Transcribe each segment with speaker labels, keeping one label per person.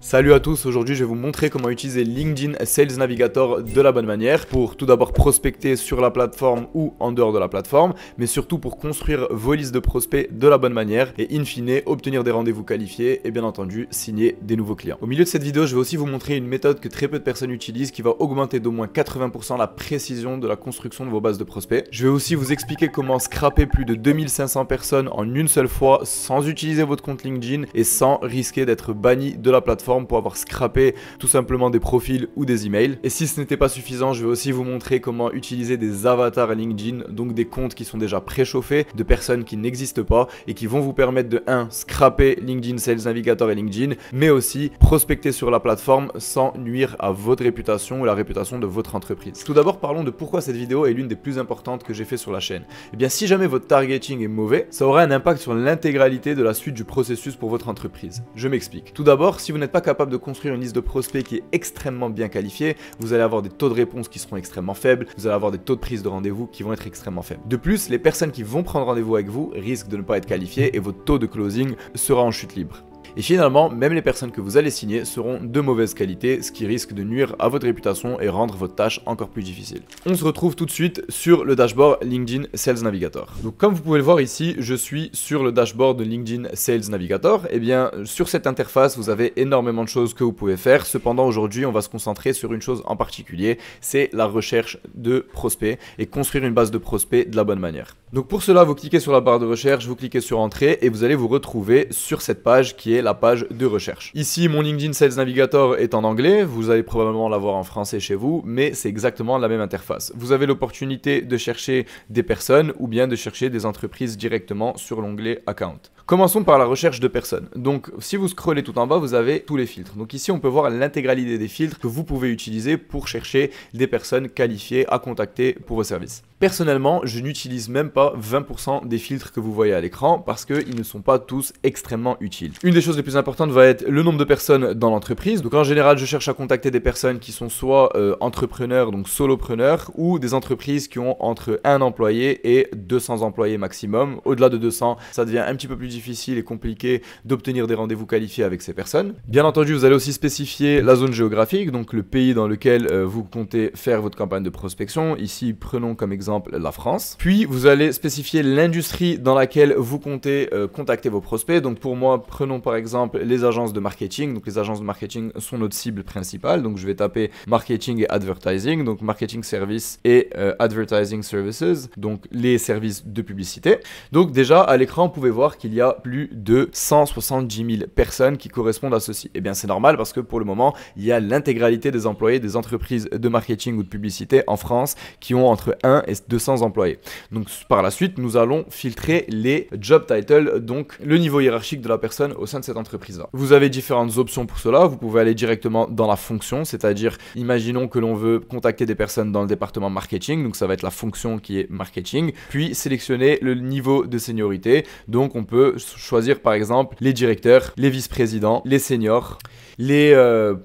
Speaker 1: Salut à tous, aujourd'hui je vais vous montrer comment utiliser LinkedIn Sales Navigator de la bonne manière pour tout d'abord prospecter sur la plateforme ou en dehors de la plateforme, mais surtout pour construire vos listes de prospects de la bonne manière et in fine obtenir des rendez-vous qualifiés et bien entendu signer des nouveaux clients. Au milieu de cette vidéo, je vais aussi vous montrer une méthode que très peu de personnes utilisent qui va augmenter d'au moins 80% la précision de la construction de vos bases de prospects. Je vais aussi vous expliquer comment scraper plus de 2500 personnes en une seule fois sans utiliser votre compte LinkedIn et sans risquer d'être banni de la plateforme pour avoir scrappé tout simplement des profils ou des emails. Et si ce n'était pas suffisant, je vais aussi vous montrer comment utiliser des avatars LinkedIn, donc des comptes qui sont déjà préchauffés, de personnes qui n'existent pas et qui vont vous permettre de 1. Scraper LinkedIn Sales Navigator et LinkedIn, mais aussi prospecter sur la plateforme sans nuire à votre réputation ou la réputation de votre entreprise. Tout d'abord, parlons de pourquoi cette vidéo est l'une des plus importantes que j'ai fait sur la chaîne. Eh bien, si jamais votre targeting est mauvais, ça aura un impact sur l'intégralité de la suite du processus pour votre entreprise. Je m'explique. Tout d'abord, si vous n'êtes pas capable de construire une liste de prospects qui est extrêmement bien qualifiée, vous allez avoir des taux de réponse qui seront extrêmement faibles, vous allez avoir des taux de prise de rendez-vous qui vont être extrêmement faibles. De plus, les personnes qui vont prendre rendez-vous avec vous risquent de ne pas être qualifiées et votre taux de closing sera en chute libre. Et finalement, même les personnes que vous allez signer seront de mauvaise qualité, ce qui risque de nuire à votre réputation et rendre votre tâche encore plus difficile. On se retrouve tout de suite sur le dashboard LinkedIn Sales Navigator. Donc comme vous pouvez le voir ici, je suis sur le dashboard de LinkedIn Sales Navigator. Et bien, sur cette interface, vous avez énormément de choses que vous pouvez faire. Cependant, aujourd'hui, on va se concentrer sur une chose en particulier, c'est la recherche de prospects et construire une base de prospects de la bonne manière. Donc pour cela, vous cliquez sur la barre de recherche, vous cliquez sur Entrée et vous allez vous retrouver sur cette page qui est la page de recherche. Ici, mon LinkedIn Sales Navigator est en anglais, vous allez probablement l'avoir en français chez vous, mais c'est exactement la même interface. Vous avez l'opportunité de chercher des personnes ou bien de chercher des entreprises directement sur l'onglet Account. Commençons par la recherche de personnes. Donc, si vous scrollez tout en bas, vous avez tous les filtres. Donc ici, on peut voir l'intégralité des filtres que vous pouvez utiliser pour chercher des personnes qualifiées à contacter pour vos services. Personnellement, je n'utilise même pas 20% des filtres que vous voyez à l'écran parce qu'ils ne sont pas tous extrêmement utiles. Une des choses les plus importantes va être le nombre de personnes dans l'entreprise. Donc en général, je cherche à contacter des personnes qui sont soit entrepreneurs, donc solopreneurs, ou des entreprises qui ont entre 1 employé et 200 employés maximum. Au-delà de 200, ça devient un petit peu plus difficile et compliqué d'obtenir des rendez-vous qualifiés avec ces personnes. Bien entendu, vous allez aussi spécifier la zone géographique, donc le pays dans lequel vous comptez faire votre campagne de prospection. Ici, prenons comme exemple la France. Puis, vous allez spécifier l'industrie dans laquelle vous comptez contacter vos prospects. Donc, pour moi, prenons par exemple les agences de marketing. Donc, les agences de marketing sont notre cible principale. Donc, je vais taper marketing et advertising. Donc, marketing service et advertising services. Donc, les services de publicité. Donc, déjà, à l'écran, vous pouvez voir qu'il y a plus de 170 000 personnes qui correspondent à ceci. Eh bien, c'est normal parce que pour le moment, il y a l'intégralité des employés des entreprises de marketing ou de publicité en France qui ont entre 1 et 200 employés. Donc par la suite, nous allons filtrer les job titles, donc le niveau hiérarchique de la personne au sein de cette entreprise-là. Vous avez différentes options pour cela. Vous pouvez aller directement dans la fonction, c'est-à-dire, imaginons que l'on veut contacter des personnes dans le département marketing, donc ça va être la fonction qui est marketing, puis sélectionner le niveau de seniorité. Donc on peut choisir par exemple les directeurs, les vice-présidents, les seniors, les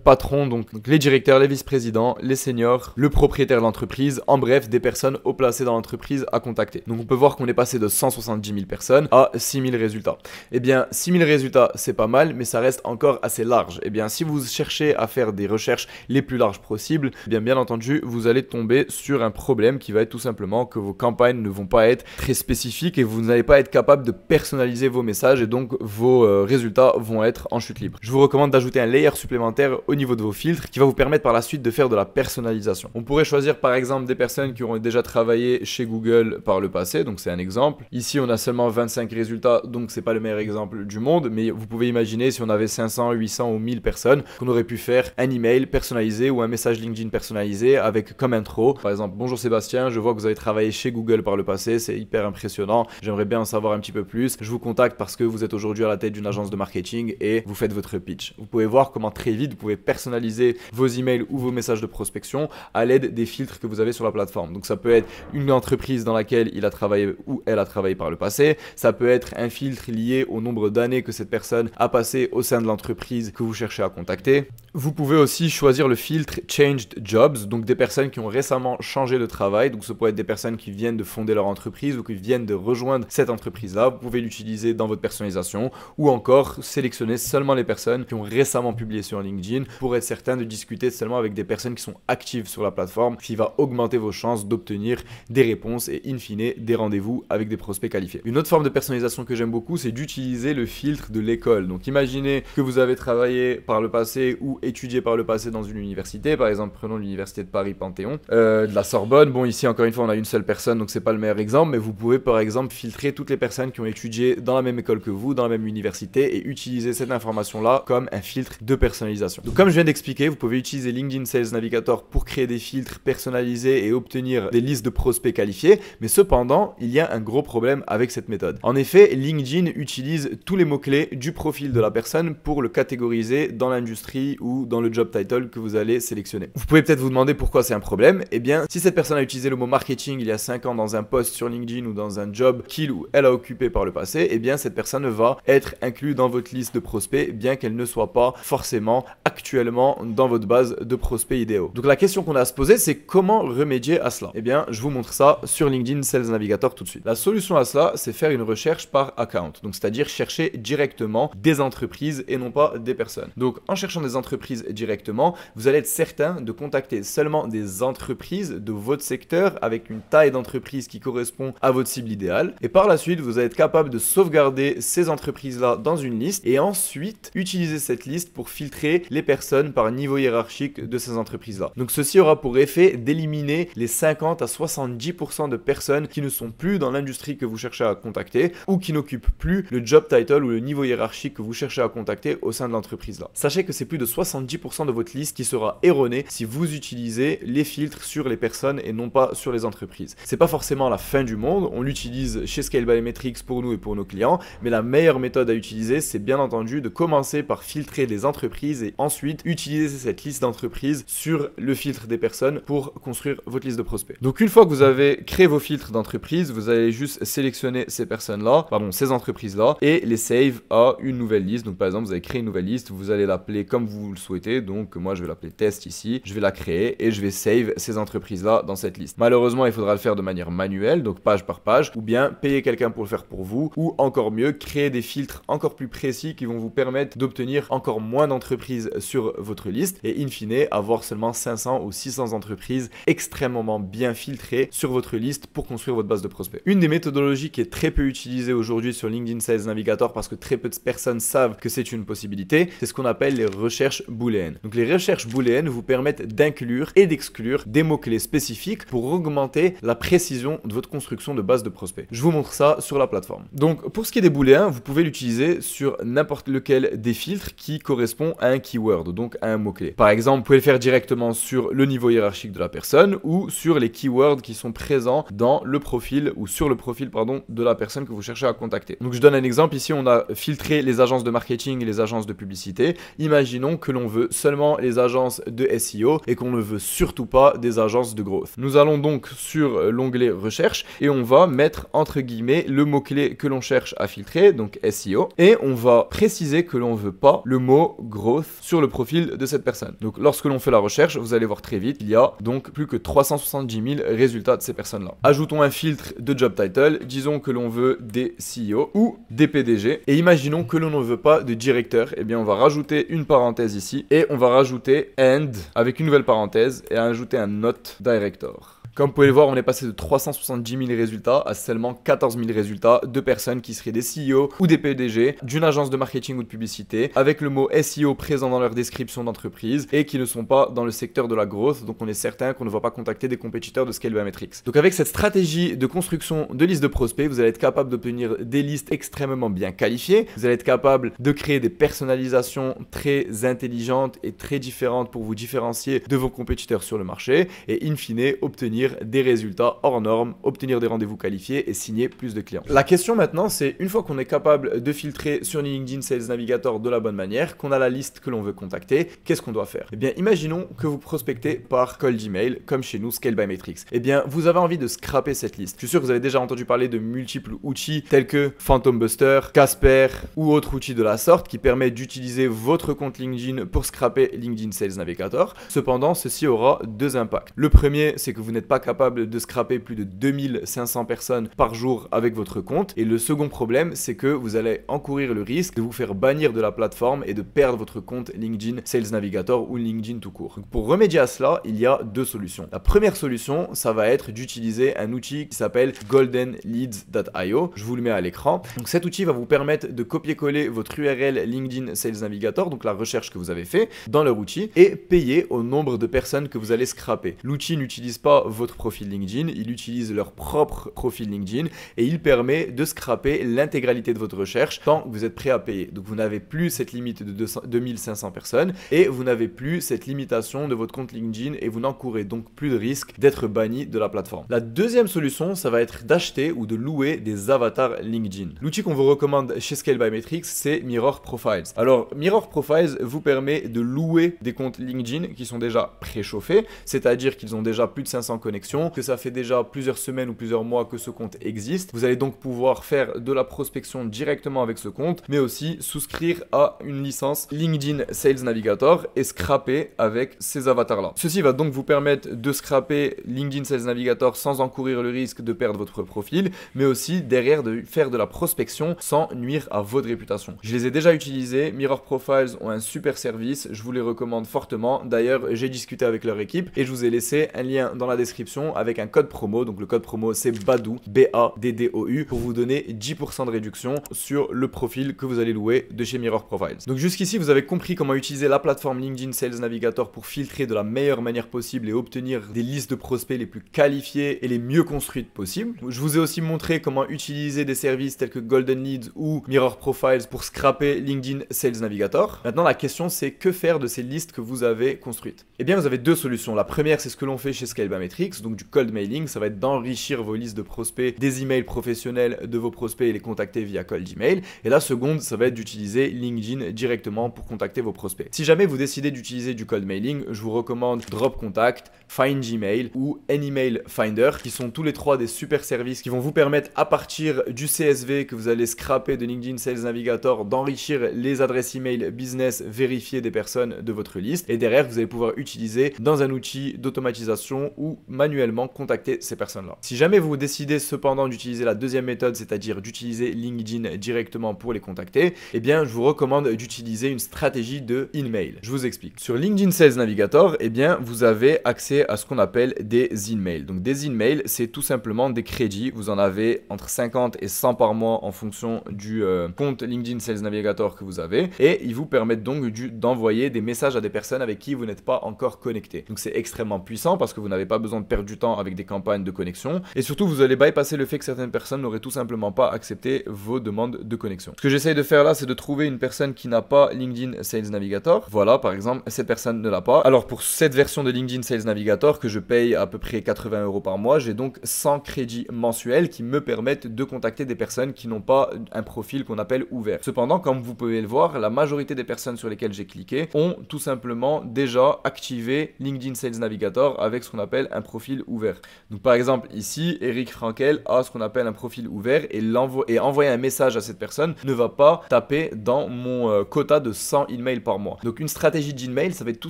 Speaker 1: patrons, donc les directeurs, les vice-présidents, les seniors, le propriétaire de l'entreprise, en bref, des personnes haut placées dans l'entreprise à contacter. Donc on peut voir qu'on est passé de 170 000 personnes à 6 000 résultats. Eh bien, 6 000 résultats, c'est pas mal, mais ça reste encore assez large. Eh bien, si vous cherchez à faire des recherches les plus larges possibles, eh bien entendu, vous allez tomber sur un problème qui va être tout simplement que vos campagnes ne vont pas être très spécifiques et vous n'allez pas être capable de personnaliser vos messages et donc vos résultats vont être en chute libre. Je vous recommande d'ajouter un layer supplémentaire au niveau de vos filtres qui va vous permettre par la suite de faire de la personnalisation. On pourrait choisir par exemple des personnes qui auront déjà travaillé chez Google par le passé, donc c'est un exemple. Ici on a seulement 25 résultats, donc c'est pas le meilleur exemple du monde, mais vous pouvez imaginer si on avait 500, 800 ou 1000 personnes qu'on aurait pu faire un email personnalisé ou un message LinkedIn personnalisé avec comme intro, par exemple: bonjour Sébastien, je vois que vous avez travaillé chez Google par le passé, c'est hyper impressionnant, j'aimerais bien en savoir un petit peu plus, je vous contacte parce que vous êtes aujourd'hui à la tête d'une agence de marketing et vous faites votre pitch. Vous pouvez voir comment très vite vous pouvez personnaliser vos emails ou vos messages de prospection à l'aide des filtres que vous avez sur la plateforme. Donc ça peut être une entreprise dans laquelle il a travaillé ou elle a travaillé par le passé. Ça peut être un filtre lié au nombre d'années que cette personne a passé au sein de l'entreprise que vous cherchez à contacter. Vous pouvez aussi choisir le filtre Changed Jobs, donc des personnes qui ont récemment changé de travail. Donc ce peut être des personnes qui viennent de fonder leur entreprise ou qui viennent de rejoindre cette entreprise-là. Vous pouvez l'utiliser dans votre personnalisation ou encore sélectionner seulement les personnes qui ont récemment publié sur LinkedIn pour être certain de discuter seulement avec des personnes qui sont actives sur la plateforme, ce qui va augmenter vos chances d'obtenir des réponses et in fine des rendez-vous avec des prospects qualifiés. Une autre forme de personnalisation que j'aime beaucoup, c'est d'utiliser le filtre de l'école. Donc imaginez que vous avez travaillé par le passé ou étudié par le passé dans une université, par exemple prenons l'université de Paris Panthéon, de la Sorbonne. Bon, ici encore une fois on a une seule personne donc c'est pas le meilleur exemple, mais vous pouvez par exemple filtrer toutes les personnes qui ont étudié dans la même école que vous, dans la même université, et utiliser cette information là comme un filtre de personnalisation. Donc comme je viens d'expliquer, vous pouvez utiliser LinkedIn Sales Navigator pour créer des filtres personnalisés et obtenir des listes de prospects qualifiés, mais cependant il y a un gros problème avec cette méthode. En effet, LinkedIn utilise tous les mots-clés du profil de la personne pour le catégoriser dans l'industrie ou dans le job title que vous allez sélectionner. Vous pouvez peut-être vous demander pourquoi c'est un problème. Eh bien, si cette personne a utilisé le mot marketing il y a 5 ans dans un post sur LinkedIn ou dans un job qu'il ou elle a occupé par le passé, eh bien cette personne va être inclue dans votre liste de prospects, bien qu'elle ne soit pas forcément actuellement dans votre base de prospects idéaux. Donc la question qu'on a à se poser, c'est comment remédier à cela? Eh bien, je vous montre ça sur LinkedIn Sales Navigator tout de suite. La solution à cela, c'est faire une recherche par account, donc c'est-à-dire chercher directement des entreprises et non pas des personnes. Donc en cherchant des entreprises directement, vous allez être certain de contacter seulement des entreprises de votre secteur avec une taille d'entreprise qui correspond à votre cible idéale, et par la suite vous allez être capable de sauvegarder ces entreprises-là dans une liste et ensuite utiliser cette liste pour filtrer les personnes par niveau hiérarchique de ces entreprises-là. Donc ceci aura pour effet d'éliminer les 50 à 70% de personnes qui ne sont plus dans l'industrie que vous cherchez à contacter ou qui n'occupent plus le job title ou le niveau hiérarchique que vous cherchez à contacter au sein de l'entreprise là. Sachez que c'est plus de 70% de votre liste qui sera erronée si vous utilisez les filtres sur les personnes et non pas sur les entreprises. C'est pas forcément la fin du monde, on l'utilise chez Scale by Metrics pour nous et pour nos clients, mais la meilleure méthode à utiliser, c'est bien entendu de commencer par filtrer les entreprises et ensuite utiliser cette liste d'entreprises sur le filtre des personnes pour construire votre liste de prospects. Donc une fois que vous avez créé vos filtres d'entreprise, vous allez juste sélectionner ces personnes-là, ces entreprises-là, et les save à une nouvelle liste. Donc par exemple, vous avez créé une nouvelle liste, vous allez l'appeler comme vous le souhaitez. Donc moi, je vais l'appeler test ici. Je vais la créer et je vais save ces entreprises-là dans cette liste. Malheureusement, il faudra le faire de manière manuelle, donc page par page, ou bien payer quelqu'un pour le faire pour vous, ou encore mieux, créer des filtres encore plus précis qui vont vous permettre d'obtenir encore moins d'entreprises sur votre liste et in fine, avoir seulement 500 ou 600 entreprises extrêmement bien filtrées sur votre liste pour construire votre base de prospects. Une des méthodologies qui est très peu utilisée aujourd'hui sur LinkedIn Sales Navigator parce que très peu de personnes savent que c'est une possibilité, c'est ce qu'on appelle les recherches booléennes. Donc les recherches booléennes vous permettent d'inclure et d'exclure des mots-clés spécifiques pour augmenter la précision de votre construction de base de prospects. Je vous montre ça sur la plateforme. Donc pour ce qui est des booléens, vous pouvez l'utiliser sur n'importe lequel des filtres qui correspond à un keyword, donc à un mot-clé. Par exemple, vous pouvez le faire directement sur le niveau hiérarchique de la personne ou sur les keywords qui sont présents dans le profil ou sur le profil de la personne que vous cherchez à contacter. Donc je donne un exemple, ici on a filtré les agences de marketing et les agences de publicité. Imaginons que l'on veut seulement les agences de SEO et qu'on ne veut surtout pas des agences de growth. Nous allons donc sur l'onglet recherche et on va mettre entre guillemets le mot-clé que l'on cherche à filtrer, donc SEO, et on va préciser que l'on ne veut pas le mot growth sur le profil de cette personne. Donc lorsque l'on fait la recherche, vous allez voir très vite, il y a donc plus que 370 000 résultats de ces personnes-là. Ajoutons un filtre de job title, disons que l'on veut des CEO ou des PDG, et imaginons que l'on ne veut pas de directeur, et bien on va rajouter une parenthèse ici, et on va rajouter and avec une nouvelle parenthèse, et ajouter un not director. Comme vous pouvez le voir, on est passé de 370 000 résultats à seulement 14 000 résultats de personnes qui seraient des CEO ou des PDG d'une agence de marketing ou de publicité avec le mot SEO présent dans leur description d'entreprise et qui ne sont pas dans le secteur de la growth. Donc on est certain qu'on ne va pas contacter des compétiteurs de Scale by Metrics. Donc avec cette stratégie de construction de liste de prospects, vous allez être capable d'obtenir des listes extrêmement bien qualifiées. Vous allez être capable de créer des personnalisations très intelligentes et très différentes pour vous différencier de vos compétiteurs sur le marché et in fine obtenir obtenir des résultats hors normes, obtenir des rendez-vous qualifiés et signer plus de clients. La question maintenant, c'est une fois qu'on est capable de filtrer sur LinkedIn Sales Navigator de la bonne manière, qu'on a la liste que l'on veut contacter, qu'est-ce qu'on doit faire? Eh bien, imaginons que vous prospectez par cold email, comme chez nous, Scale by Metrics. Eh bien, vous avez envie de scraper cette liste. Je suis sûr que vous avez déjà entendu parler de multiples outils tels que Phantom Buster, Casper ou autres outils de la sorte qui permettent d'utiliser votre compte LinkedIn pour scraper LinkedIn Sales Navigator. Cependant, ceci aura deux impacts. Le premier, c'est que vous n'êtes pas capable de scraper plus de 2500 personnes par jour avec votre compte. Et le second problème, c'est que vous allez encourir le risque de vous faire bannir de la plateforme et de perdre votre compte LinkedIn Sales Navigator ou LinkedIn tout court. Donc pour remédier à cela, il y a deux solutions. La première solution, ça va être d'utiliser un outil qui s'appelle goldenleads.io. Je vous le mets à l'écran. Donc cet outil va vous permettre de copier-coller votre URL LinkedIn Sales Navigator, donc la recherche que vous avez fait, dans leur outil et payer au nombre de personnes que vous allez scraper. L'outil n'utilise pas votre profil LinkedIn, il utilise leur propre profil LinkedIn et il permet de scraper l'intégralité de votre recherche tant que vous êtes prêt à payer. Donc vous n'avez plus cette limite de 2500 personnes et vous n'avez plus cette limitation de votre compte LinkedIn et vous n'encourez donc plus de risque d'être banni de la plateforme. La deuxième solution, ça va être d'acheter ou de louer des avatars LinkedIn. L'outil qu'on vous recommande chez Scale by Metrics, c'est Mirror Profiles. Alors Mirror Profiles vous permet de louer des comptes LinkedIn qui sont déjà préchauffés, c'est-à-dire qu'ils ont déjà plus de 500 connexions, que ça fait déjà plusieurs semaines ou plusieurs mois que ce compte existe. Vous allez donc pouvoir faire de la prospection directement avec ce compte, mais aussi souscrire à une licence LinkedIn Sales Navigator et scraper avec ces avatars-là. Ceci va donc vous permettre de scraper LinkedIn Sales Navigator sans encourir le risque de perdre votre profil, mais aussi derrière de faire de la prospection sans nuire à votre réputation. Je les ai déjà utilisés, Mirror Profiles ont un super service, je vous les recommande fortement. D'ailleurs, j'ai discuté avec leur équipe et je vous ai laissé un lien dans la description avec un code promo. Donc le code promo c'est BADDOU, B-A-D-D-O-U, pour vous donner 10% de réduction sur le profil que vous allez louer de chez Mirror Profiles. Donc jusqu'ici, vous avez compris comment utiliser la plateforme LinkedIn Sales Navigator pour filtrer de la meilleure manière possible et obtenir des listes de prospects les plus qualifiées et les mieux construites possibles. Je vous ai aussi montré comment utiliser des services tels que Golden Leads ou Mirror Profiles pour scraper LinkedIn Sales Navigator. Maintenant, la question c'est que faire de ces listes que vous avez construites? Eh bien, vous avez deux solutions. La première, c'est ce que l'on fait chez Scale by Metrics, donc du cold mailing. Ça va être d'enrichir vos listes de prospects, des emails professionnels de vos prospects et les contacter via cold email. Et la seconde, ça va être d'utiliser LinkedIn directement pour contacter vos prospects. Si jamais vous décidez d'utiliser du cold mailing, je vous recommande Drop Contact, Find Gmail ou Anymail Finder, qui sont tous les trois des super services qui vont vous permettre à partir du CSV que vous allez scraper de LinkedIn Sales Navigator d'enrichir les adresses email business vérifiées des personnes de votre liste. Et derrière, vous allez pouvoir utiliser dans un outil d'automatisation ou manuellement contacter ces personnes-là. Si jamais vous décidez cependant d'utiliser la deuxième méthode, c'est-à-dire d'utiliser LinkedIn directement pour les contacter, eh bien, je vous recommande d'utiliser une stratégie de in-mail. Je vous explique. Sur LinkedIn Sales Navigator, eh bien, vous avez accès à ce qu'on appelle des in-mails. Donc, des in-mails, c'est tout simplement des crédits. Vous en avez entre 50 et 100 par mois en fonction du compte LinkedIn Sales Navigator que vous avez. Et ils vous permettent donc d'envoyer des messages à des personnes avec qui vous n'êtes pas encore connecté. Donc, c'est extrêmement puissant parce que vous n'avez pas besoin de perdre du temps avec des campagnes de connexion. Et surtout, vous allez bypasser le fait que certaines personnes n'auraient tout simplement pas accepté vos demandes de connexion. Ce que j'essaye de faire là, c'est de trouver une personne qui n'a pas LinkedIn Sales Navigator. Voilà, par exemple, cette personne ne l'a pas. Alors, pour cette version de LinkedIn Sales Navigator que je paye à peu près 80 € par mois, j'ai donc 100 crédits mensuels qui me permettent de contacter des personnes qui n'ont pas un profil qu'on appelle ouvert. Cependant, comme vous pouvez le voir, la majorité des personnes sur lesquelles j'ai cliqué ont tout simplement déjà activé LinkedIn Sales Navigator avec ce qu'on appelle un profil ouvert. Donc par exemple ici, Eric Frankel a ce qu'on appelle un profil ouvert et envoyer un message à cette personne ne va pas taper dans mon quota de 100 emails par mois. Donc une stratégie d'email, ça va être tout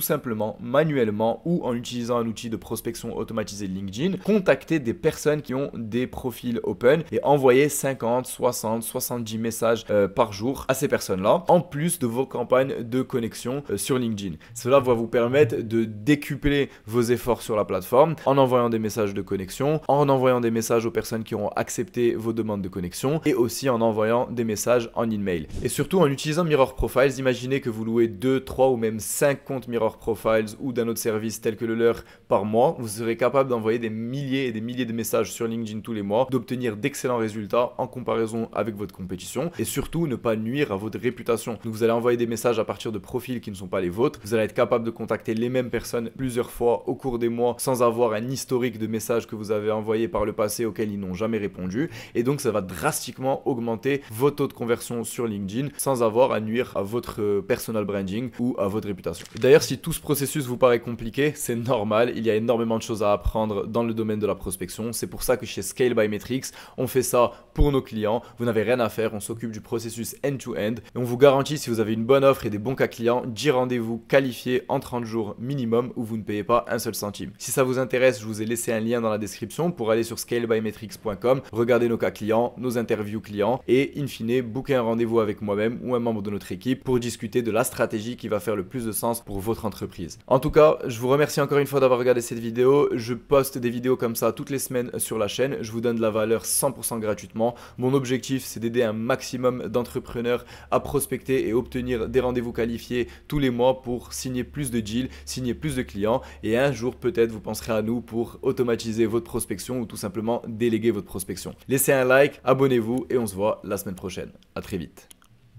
Speaker 1: simplement manuellement ou en utilisant un outil de prospection automatisé LinkedIn, contacter des personnes qui ont des profils open et envoyer 50, 60, 70 messages par jour à ces personnes-là, en plus de vos campagnes de connexion sur LinkedIn. Cela va vous permettre de décupler vos efforts sur la plateforme en envoyant des messages de connexion, en envoyant des messages aux personnes qui auront accepté vos demandes de connexion et aussi en envoyant des messages en email. Et surtout en utilisant Mirror Profiles, imaginez que vous louez 2, 3 ou même 5 comptes Mirror Profiles ou d'un autre service tel que le leur par mois, vous serez capable d'envoyer des milliers et des milliers de messages sur LinkedIn tous les mois, d'obtenir d'excellents résultats en comparaison avec votre compétition et surtout ne pas nuire à votre réputation. Donc vous allez envoyer des messages à partir de profils qui ne sont pas les vôtres, vous allez être capable de contacter les mêmes personnes plusieurs fois au cours des mois sans avoir un un historique de messages que vous avez envoyés par le passé auxquels ils n'ont jamais répondu. Et donc ça va drastiquement augmenter vos taux de conversion sur LinkedIn sans avoir à nuire à votre personal branding ou à votre réputation. D'ailleurs, si tout ce processus vous paraît compliqué, c'est normal, il y a énormément de choses à apprendre dans le domaine de la prospection. C'est pour ça que chez Scale by Metrics, on fait ça pour nos clients. Vous n'avez rien à faire, on s'occupe du processus end-to-end et on vous garantit, si vous avez une bonne offre et des bons cas clients, 10 rendez-vous qualifiés en 30 jours minimum où vous ne payez pas un seul centime. Si ça vous intéresse, je vous ai laissé un lien dans la description pour aller sur scalebymetrics.com, regarder nos cas clients, nos interviews clients et in fine, booker un rendez-vous avec moi-même ou un membre de notre équipe pour discuter de la stratégie qui va faire le plus de sens pour votre entreprise. En tout cas, je vous remercie encore une fois d'avoir regardé cette vidéo. Je poste des vidéos comme ça toutes les semaines sur la chaîne. Je vous donne de la valeur 100% gratuitement. Mon objectif, c'est d'aider un maximum d'entrepreneurs à prospecter et obtenir des rendez-vous qualifiés tous les mois pour signer plus de deals, signer plus de clients. Et un jour, peut-être, vous penserez à nous pour automatiser votre prospection ou tout simplement déléguer votre prospection. Laissez un like, abonnez-vous et on se voit la semaine prochaine. À très vite.